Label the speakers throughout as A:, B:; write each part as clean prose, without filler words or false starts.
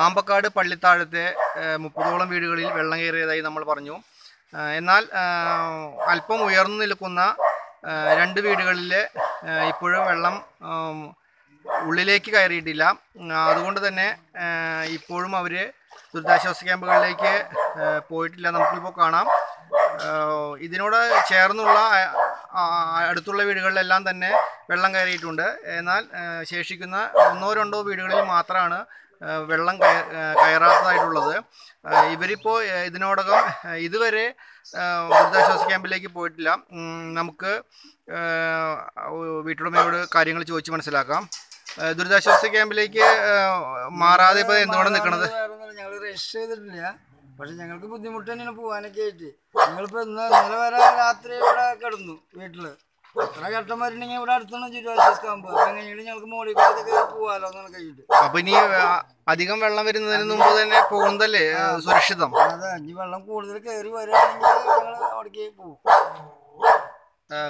A: ആമ്പക്കാട് പള്ളിത്താഴത്തെ 30ഓളം വീടുകളിൽ വെള്ളം കയറിയതായി നമ്മൾ പറഞ്ഞു. എന്നാൽ അല്പം ഉയർന്നു നിൽക്കുന്ന 2 വീടുകളിൽ ഇപ്പോഴും വെള്ളം ഉള്ളിലേക്ക് കയറിയിട്ടില്ല. അതുകൊണ്ട് തന്നെ ഇപ്പോഴും അവർ ദുരിതാശ്വാസ ക്യാമ്പുകളിലേക്ക് പോയിട്ടില്ല. നമുക്കിപ്പോൾ കാണാം ഇതിനോട് ചേർന്നുള്ള അടുത്തുള്ള വീടുകളിലെല്ലാം തന്നെ വെള്ളം കയറിയിട്ടുണ്ട്. എന്നാൽ ശേഷിക്കുന്ന 1-2 വീടുകളിൽ മാത്രമാണ് വെള്ളം കയറാത്തതായിട്ടുള്ളത്. ഇവരിപ്പോൾ ഇതിനോടകം ഇതുവരെ ദുരിതാശ്വാസ ക്യാമ്പിലേക്ക് പോയിട്ടില്ല. നമുക്ക് വീട്ടുടമയോട് കാര്യങ്ങൾ ചോദിച്ച് മനസ്സിലാക്കാം. ദുരിതാശ്വാസ ക്യാമ്പിലേക്ക് മാറാതെ ഇപ്പോൾ എന്തുകൊണ്ട് നിൽക്കണത്?
B: ഞങ്ങൾ രജിസ്റ്റർ ചെയ്തിട്ടില്ല. പക്ഷെ ഞങ്ങൾക്ക് ബുദ്ധിമുട്ട് തന്നെയാണ് പോകാനൊക്കെ ആയിട്ട്. ഞങ്ങളിപ്പോൾ ഇന്നലെ വരെ രാത്രി ഇവിടെ കിടന്നു വീട്ടില്. എത്ര ഘട്ടം വരുന്നെങ്കിൽ ഇവിടെ അടുത്താണ് ദുരിതാശ്വാസ ക്യാമ്പ്. അപ്പൊ എങ്ങനെയാണ് ഞങ്ങൾക്ക് മോളിൽ കൂടെ പോവാലോ എന്നാണ് കഴിഞ്ഞിട്ട്.
A: അപ്പൊ ഇനി അധികം വെള്ളം വരുന്നതിന് മുമ്പ് തന്നെ പോകുന്നതല്ലേ സുരക്ഷിതം?
B: അതെ, ഇനി വെള്ളം കൂടുതൽ കയറി വരികയാണെങ്കിൽ ഞങ്ങൾ അവിടേക്ക് പോകും.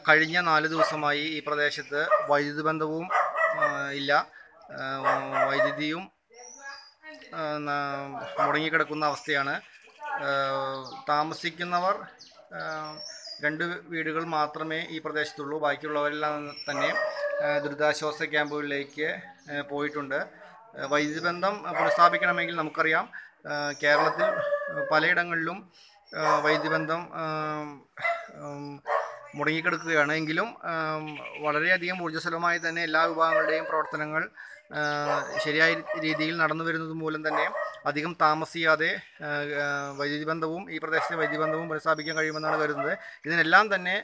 A: കഴിഞ്ഞ 4 ദിവസമായി ഈ പ്രദേശത്ത് വൈദ്യുതി ബന്ധവും ഇല്ല. വൈദ്യുതിയും മുടങ്ങിക്കിടക്കുന്ന അവസ്ഥയാണ്. താമസിക്കുന്നവർ 2 വീടുകൾ മാത്രമേ ഈ പ്രദേശത്തുള്ളൂ. ബാക്കിയുള്ളവരെല്ലാം തന്നെ ദുരിതാശ്വാസ ക്യാമ്പുകളിലേക്ക് പോയിട്ടുണ്ട്. വൈദ്യുതി ബന്ധം പുനഃസ്ഥാപിക്കണമെങ്കിൽ നമുക്കറിയാം കേരളത്തിൽ പലയിടങ്ങളിലും വൈദ്യുതി ബന്ധം മുടങ്ങിക്കിടക്കുകയാണ്. എങ്കിലും വളരെയധികം ഊർജ്ജസ്വലമായി തന്നെ എല്ലാ വിഭാഗങ്ങളുടെയും പ്രവർത്തനങ്ങൾ ശരിയായ രീതിയിൽ നടന്നു വരുന്നത് മൂലം തന്നെ അധികം താമസിയാതെ വൈദ്യുതി ബന്ധവും ഈ പ്രദേശത്തെ വൈദ്യുതി ബന്ധവും പുനഃസ്ഥാപിക്കാൻ കഴിയുമെന്നാണ് കരുതുന്നത്. ഇതിനെല്ലാം തന്നെ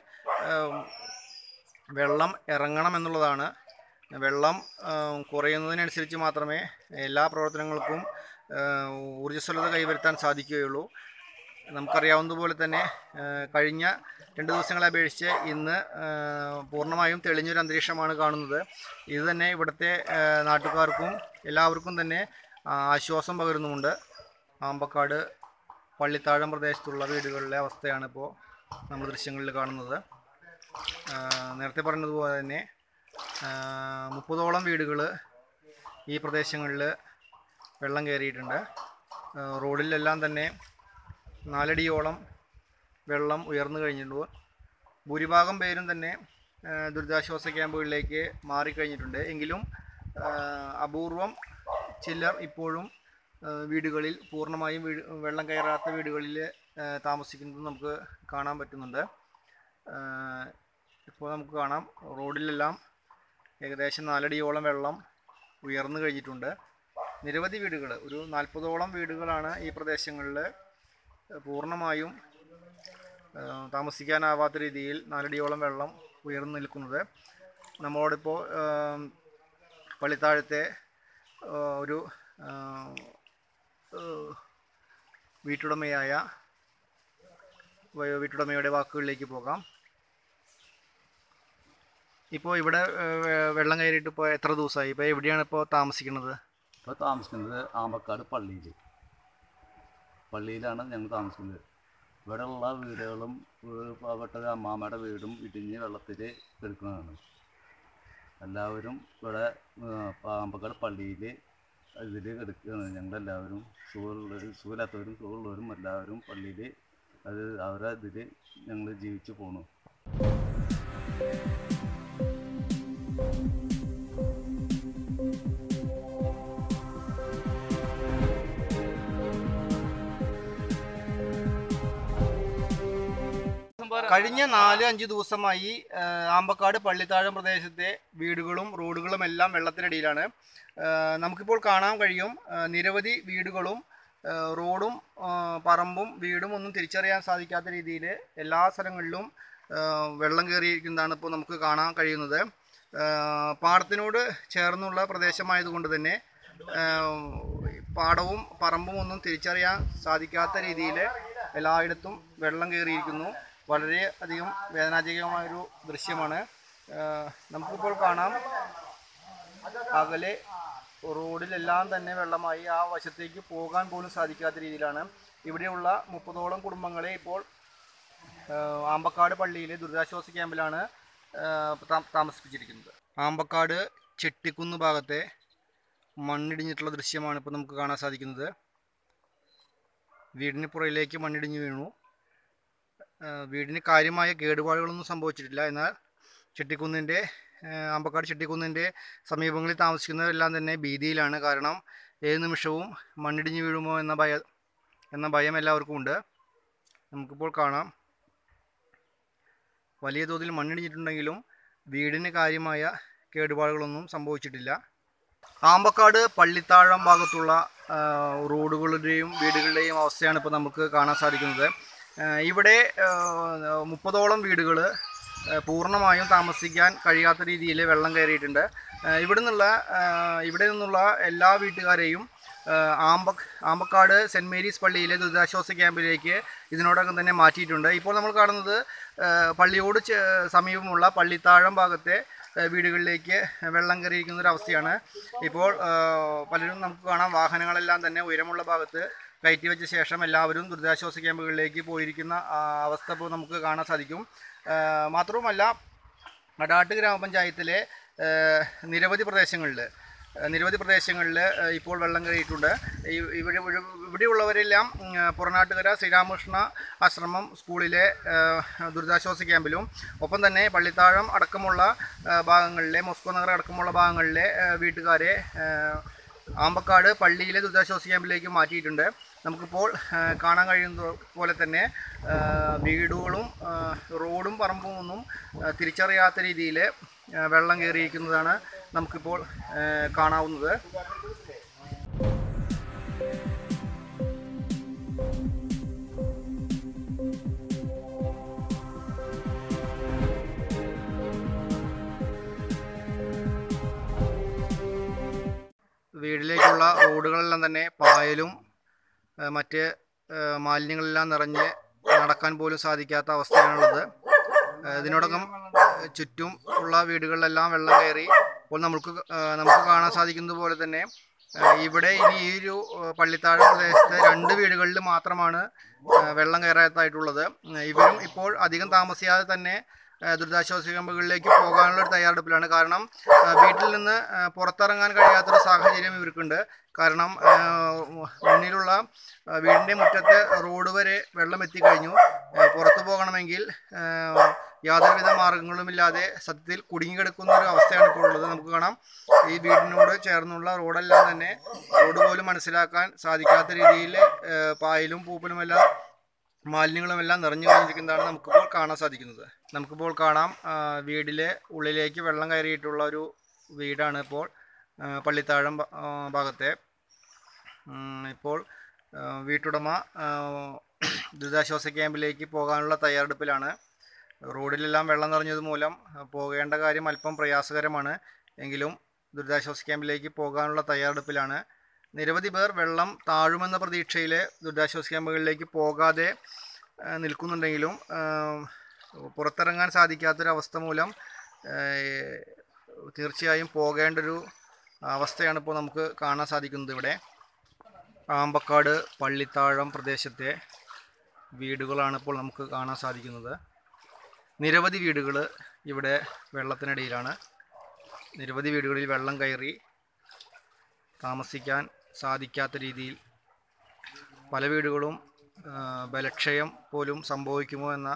A: വെള്ളം ഇറങ്ങണമെന്നുള്ളതാണ്. വെള്ളം കുറയുന്നതിനനുസരിച്ച് മാത്രമേ എല്ലാ പ്രവർത്തനങ്ങൾക്കും ഊർജ്ജസ്വലത കൈവരുത്താൻ സാധിക്കുകയുള്ളൂ. നമുക്കറിയാവുന്നതുപോലെ തന്നെ കഴിഞ്ഞ 2 ദിവസങ്ങളെ അപേക്ഷിച്ച് ഇന്ന് പൂർണ്ണമായും തെളിഞ്ഞൊരു അന്തരീക്ഷമാണ് കാണുന്നത്. ഇത് തന്നെ ഇവിടുത്തെ നാട്ടുകാർക്കും എല്ലാവർക്കും തന്നെ ആശ്വാസം പകരുന്നുമുണ്ട്. ആമ്പക്കാട് പള്ളിത്താഴം പ്രദേശത്തുള്ള വീടുകളിലെ അവസ്ഥയാണ് ഇപ്പോൾ നമ്മൾ ദൃശ്യങ്ങളിൽ കാണുന്നത്. നേരത്തെ പറഞ്ഞതുപോലെ തന്നെ 30ഓളം വീടുകൾ ഈ പ്രദേശങ്ങളിൽ വെള്ളം കയറിയിട്ടുണ്ട്. റോഡിലെല്ലാം തന്നെ 4 അടിയോളം വെള്ളം ഉയർന്നു കഴിഞ്ഞിട്ടുണ്ട്. ഭൂരിഭാഗം പേരും തന്നെ ദുരിതാശ്വാസ ക്യാമ്പുകളിലേക്ക് മാറിക്കഴിഞ്ഞിട്ടുണ്ട്. എങ്കിലും അപൂർവം ചിലർ ഇപ്പോഴും വീടുകളിൽ പൂർണ്ണമായും വെള്ളം കയറാത്ത വീടുകളിൽ താമസിക്കുന്നത് നമുക്ക് കാണാൻ പറ്റുന്നുണ്ട്. ഇപ്പോൾ നമുക്ക് കാണാം റോഡിലെല്ലാം ഏകദേശം 4 അടിയോളം വെള്ളം ഉയർന്നു കഴിഞ്ഞിട്ടുണ്ട്. നിരവധി വീടുകൾ, ഒരു 40ഓളം വീടുകളാണ് ഈ പ്രദേശങ്ങളിൽ പൂർണ്ണമായും താമസിക്കാനാവാത്ത രീതിയിൽ 4 അടിയോളം വെള്ളം ഉയർന്നു നിൽക്കുന്നത്. നമ്മളോടിപ്പോൾ പള്ളിത്താഴത്തെ ഒരു വീട്ടുടമയുടെ വാക്കുകളിലേക്ക് പോകാം. ഇപ്പോൾ ഇവിടെ വെള്ളം കയറിയിട്ട് ഇപ്പോൾ എത്ര ദിവസമായി? ഇപ്പോൾ എവിടെയാണ് ഇപ്പോൾ താമസിക്കുന്നത്?
C: ഇപ്പോൾ താമസിക്കുന്നത് ആമ്പക്കാട് പള്ളിയിലാണ് ഞങ്ങൾ താമസിക്കുന്നത്. ഇവിടെയുള്ള വീടുകളും പാവപ്പെട്ട അമ്മാമ്മയുടെ വീടും ഇടിഞ്ഞ് വെള്ളത്തിൽ കിടക്കുന്നതാണ്. എല്ലാവരും ഇവിടെ ആമ്പക്കാട് പള്ളിയിൽ ഇതിൽ കിടക്കുകയാണ്. ഞങ്ങളെല്ലാവരും സുഖമില്ലാത്തവരും സുഖമുള്ളവരും എല്ലാവരും പള്ളിയിൽ അവരെ ഇതിൽ ഞങ്ങൾ ജീവിച്ചു പോണു.
A: കഴിഞ്ഞ 4-5 ദിവസമായി ആമ്പക്കാട് പള്ളിത്താഴം പ്രദേശത്തെ വീടുകളും റോഡുകളും എല്ലാം വെള്ളത്തിനടിയിലാണ്. നമുക്കിപ്പോൾ കാണാൻ കഴിയും നിരവധി വീടുകളും റോഡും പറമ്പും വീടും ഒന്നും തിരിച്ചറിയാൻ സാധിക്കാത്ത രീതിയിൽ എല്ലാ സ്ഥലങ്ങളിലും വെള്ളം കയറിയിരിക്കുന്നതാണ് ഇപ്പോൾ നമുക്ക് കാണാൻ കഴിയുന്നത്. പാടത്തിനോട് ചേർന്നുള്ള പ്രദേശമായതുകൊണ്ട് തന്നെ പാടവും പറമ്പും ഒന്നും തിരിച്ചറിയാൻ സാധിക്കാത്ത രീതിയിൽ എല്ലായിടത്തും വെള്ളം കയറിയിരിക്കുന്നു. വളരെ അധികം വേദനാജനകമായൊരു ദൃശ്യമാണ്. നമുക്കിപ്പോൾ കാണാം, അകലെ റോഡിലെല്ലാം തന്നെ വെള്ളമായി. ആ വശത്തേക്ക് പോകാൻ പോലും സാധിക്കാത്ത രീതിയിലാണ്. ഇവിടെയുള്ള 30ഓളം കുടുംബങ്ങളെ ഇപ്പോൾ ആമ്പക്കാട് പള്ളിയിലെ ദുരിതാശ്വാസ ക്യാമ്പിലാണ് താമസിപ്പിച്ചിരിക്കുന്നത്. ആമ്പക്കാട് ചെട്ടിക്കുന്ന് ഭാഗത്തെ മണ്ണിടിഞ്ഞിട്ടുള്ള ദൃശ്യമാണ് ഇപ്പോൾ നമുക്ക് കാണാൻ സാധിക്കുന്നത്. വീടിന് പുറയിലേക്ക് മണ്ണിടിഞ്ഞ് വീണു. വീടിന് കാര്യമായ കേടുപാടുകളൊന്നും സംഭവിച്ചിട്ടില്ല. എന്നാൽ ആമ്പക്കാട് ചെട്ടിക്കുന്നിൻ്റെ സമീപങ്ങളിൽ താമസിക്കുന്നവരെല്ലാം തന്നെ ഭീതിയിലാണ്. കാരണം ഏത് നിമിഷവും മണ്ണിടിഞ്ഞ് വീഴുമോ എന്ന ഭയം എല്ലാവർക്കും ഉണ്ട്. നമുക്കിപ്പോൾ കാണാം, വലിയ തോതിൽ മണ്ണിടിഞ്ഞിട്ടുണ്ടെങ്കിലും വീടിന് കാര്യമായ കേടുപാടുകളൊന്നും സംഭവിച്ചിട്ടില്ല. ആമ്പക്കാട് പള്ളിത്താഴം ഭാഗത്തുള്ള റോഡുകളുടെയും വീടുകളുടെയും അവസ്ഥയാണ് ഇപ്പോൾ നമുക്ക് കാണാൻ സാധിക്കുന്നത്. ഇവിടെ 30ഓളം വീടുകൾ പൂർണ്ണമായും താമസിക്കാൻ കഴിയാത്ത രീതിയിൽ വെള്ളം കയറിയിട്ടുണ്ട്. ഇവിടെ നിന്നുള്ള എല്ലാ വീട്ടുകാരെയും ആമ്പക്കാട് സെൻറ്റ് മേരീസ് പള്ളിയിലെ ദുരിതാശ്വാസ ക്യാമ്പിലേക്ക് ഇതിനോടകം തന്നെ മാറ്റിയിട്ടുണ്ട്. ഇപ്പോൾ നമ്മൾ കാണുന്നത് പള്ളിയോട് സമീപമുള്ള പള്ളിത്താഴം ഭാഗത്തെ വീടുകളിലേക്ക് വെള്ളം കയറിയിരിക്കുന്ന ഒരു അവസ്ഥയാണ്. ഇപ്പോൾ പലരും നമുക്ക് കാണാം, വാഹനങ്ങളെല്ലാം തന്നെ ഉയരമുള്ള ഭാഗത്ത് കയറ്റി വെച്ച ശേഷം എല്ലാവരും ദുരിതാശ്വാസ ക്യാമ്പുകളിലേക്ക് പോയിരിക്കുന്ന അവസ്ഥ ഇപ്പോൾ നമുക്ക് കാണാൻ സാധിക്കും. മാത്രവുമല്ല, അടാട്ട് ഗ്രാമപഞ്ചായത്തിലെ നിരവധി പ്രദേശങ്ങളിൽ ഇപ്പോൾ വെള്ളം കയറിയിട്ടുണ്ട്. ഇവിടെയുള്ളവരെല്ലാം പുറനാട്ടുകര ശ്രീരാമകൃഷ്ണ ആശ്രമം സ്കൂളിലെ ദുരിതാശ്വാസ ക്യാമ്പിലും ഒപ്പം തന്നെ പള്ളിത്താഴം അടക്കമുള്ള ഭാഗങ്ങളിലെ മോസ്കോ നഗർ അടക്കമുള്ള ഭാഗങ്ങളിലെ വീട്ടുകാരെ ആമ്പക്കാട് പള്ളിയിലെ ദുരിതാശ്വാസ ക്യാമ്പിലേക്ക് മാറ്റിയിട്ടുണ്ട്. നമുക്കിപ്പോൾ കാണാൻ കഴിയുന്ന പോലെ തന്നെ വീടുകളും റോഡും പറമ്പും ഒന്നും തിരിച്ചറിയാത്ത രീതിയിൽ വെള്ളം കയറിയിരിക്കുന്നതാണ് നമുക്കിപ്പോൾ കാണാവുന്നത്. വീട്ടിലേക്കുള്ള റോഡുകളെല്ലാം തന്നെ പായലും മറ്റ് മാലിന്യങ്ങളെല്ലാം നിറഞ്ഞ് നടക്കാൻ പോലും സാധിക്കാത്ത അവസ്ഥയാണുള്ളത്. ഇതിനോടകം ചുറ്റും ഉള്ള വീടുകളിലെല്ലാം വെള്ളം കയറി. ഇപ്പോൾ നമുക്ക് കാണാൻ സാധിക്കുന്നത് പോലെ തന്നെ ഇവിടെ ഇനി ഈ ഒരു പള്ളിത്താഴം പ്രദേശത്ത് 2 വീടുകളിൽ മാത്രമാണ് വെള്ളം കയറാത്തായിട്ടുള്ളത്. ഇവരും ഇപ്പോൾ അധികം താമസിയാതെ തന്നെ ദുരിതാശ്വാസ ക്യാമ്പുകളിലേക്ക് പോകാനുള്ളൊരു തയ്യാറെടുപ്പിലാണ്. കാരണം വീട്ടിൽ നിന്ന് പുറത്തിറങ്ങാൻ കഴിയാത്തൊരു സാഹചര്യം ഇവർക്കുണ്ട്. കാരണം മുന്നിലുള്ള വീടിൻ്റെ മുറ്റത്ത് റോഡ് വരെ വെള്ളം എത്തിക്കഴിഞ്ഞു. പുറത്തു പോകണമെങ്കിൽ യാതൊരുവിധ മാർഗങ്ങളുമില്ലാതെ സത്യത്തിൽ കുടുങ്ങിക്കിടക്കുന്ന ഒരു അവസ്ഥയാണ് ഇപ്പോൾ ഉള്ളത്. നമുക്ക് കാണാം, ഈ വീടിനോട് ചേർന്നുള്ള റോഡെല്ലാം തന്നെ റോഡ് പോലും മനസ്സിലാക്കാൻ സാധിക്കാത്ത രീതിയിൽ പായലും പൂപ്പലുമെല്ലാം മാലിന്യങ്ങളുമെല്ലാം നിറഞ്ഞു കഴിഞ്ഞിരിക്കുന്നതാണ് നമുക്കിപ്പോൾ കാണാൻ സാധിക്കുന്നത്. നമുക്കിപ്പോൾ കാണാം, വീടിലെ ഉള്ളിലേക്ക് വെള്ളം കയറിയിട്ടുള്ള ഒരു വീടാണ് ഇപ്പോൾ പള്ളിത്താഴം ഭാഗത്തെ. ഇപ്പോൾ വീട്ടുടമ ദുരിതാശ്വാസ ക്യാമ്പിലേക്ക് പോകാനുള്ള തയ്യാറെടുപ്പിലാണ്. റോഡിലെല്ലാം വെള്ളം നിറഞ്ഞത് മൂലം പോകേണ്ട കാര്യം അല്പം പ്രയാസകരമാണ്. എങ്കിലും ദുരിതാശ്വാസ ക്യാമ്പിലേക്ക് പോകാനുള്ള തയ്യാറെടുപ്പിലാണ്. നിരവധി പേർ വെള്ളം താഴുമെന്ന പ്രതീക്ഷയിൽ ദുരിതാശ്വാസ ക്യാമ്പുകളിലേക്ക് പോകാതെ നിൽക്കുന്നുണ്ടെങ്കിലും പുറത്തിറങ്ങാൻ സാധിക്കാത്തൊരവസ്ഥ മൂലം തീർച്ചയായും പോകേണ്ടൊരു അവസ്ഥയാണ് ഇപ്പോൾ നമുക്ക് കാണാൻ സാധിക്കുന്നത്. ഇവിടെ ആമ്പക്കാട് പള്ളിത്താഴം പ്രദേശത്തെ വീടുകളാണ് ഇപ്പോൾ നമുക്ക് കാണാൻ സാധിക്കുന്നത്. നിരവധി വീടുകൾ ഇവിടെ വെള്ളത്തിനടിയിലാണ്. നിരവധി വീടുകളിൽ വെള്ളം കയറി താമസിക്കാൻ സാധിക്കാത്ത രീതിയിൽ പല വീടുകളും ബലക്ഷയം പോലും സംഭവിക്കുമോ എന്ന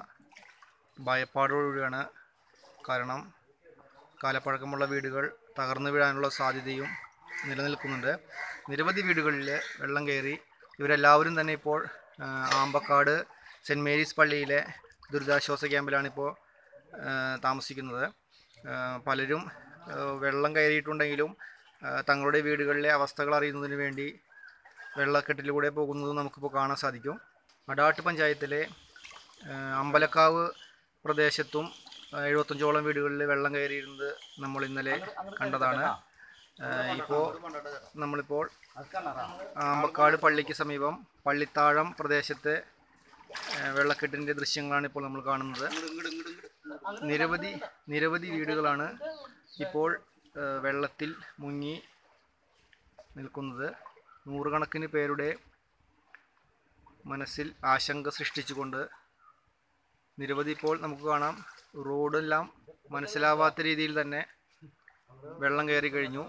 A: ഭയപ്പാടോടുകൂടിയാണ്. കാരണം കാലപ്പഴക്കമുള്ള വീടുകൾ തകർന്നു വീഴാനുള്ള സാധ്യതയും നിലനിൽക്കുന്നുണ്ട്. നിരവധി വീടുകളിൽ വെള്ളം കയറി. ഇവരെല്ലാവരും തന്നെ ഇപ്പോൾ ആമ്പക്കാട് സെൻറ്റ് മേരീസ് പള്ളിയിലെ ദുരിതാശ്വാസ ക്യാമ്പിലാണിപ്പോൾ താമസിക്കുന്നത്. പലരും വെള്ളം കയറിയിട്ടുണ്ടെങ്കിലും തങ്ങളുടെ വീടുകളിലെ അവസ്ഥകൾ അറിയുന്നതിന് വേണ്ടി വെള്ളക്കെട്ടിലൂടെ പോകുന്നത് നമുക്കിപ്പോൾ കാണാൻ സാധിക്കും. അടാട്ട് പഞ്ചായത്തിലെ അമ്പലക്കാവ് പ്രദേശത്തും 75ഓളം വീടുകളിൽ വെള്ളം കയറിയിരുന്നത് നമ്മൾ ഇന്നലെ കണ്ടതാണ്. നമ്മളിപ്പോൾ ആമ്പക്കാട് പള്ളിക്ക് സമീപം പള്ളിത്താഴം പ്രദേശത്തെ വെള്ളക്കെട്ടിൻ്റെ ദൃശ്യങ്ങളാണ് ഇപ്പോൾ നമ്മൾ കാണുന്നത്. നിരവധി വീടുകളാണ് ഇപ്പോൾ വെള്ളത്തിൽ മുങ്ങി നിൽക്കുന്നത്. നൂറുകണക്കിന് പേരുടെ മനസ്സിൽ ആശങ്ക സൃഷ്ടിച്ചുകൊണ്ട് നിരവധി ഇപ്പോൾ നമുക്ക് കാണാം റോഡെല്ലാം മനസ്സിലാവാത്ത രീതിയിൽ തന്നെ വെള്ളം കയറി കഴിഞ്ഞു.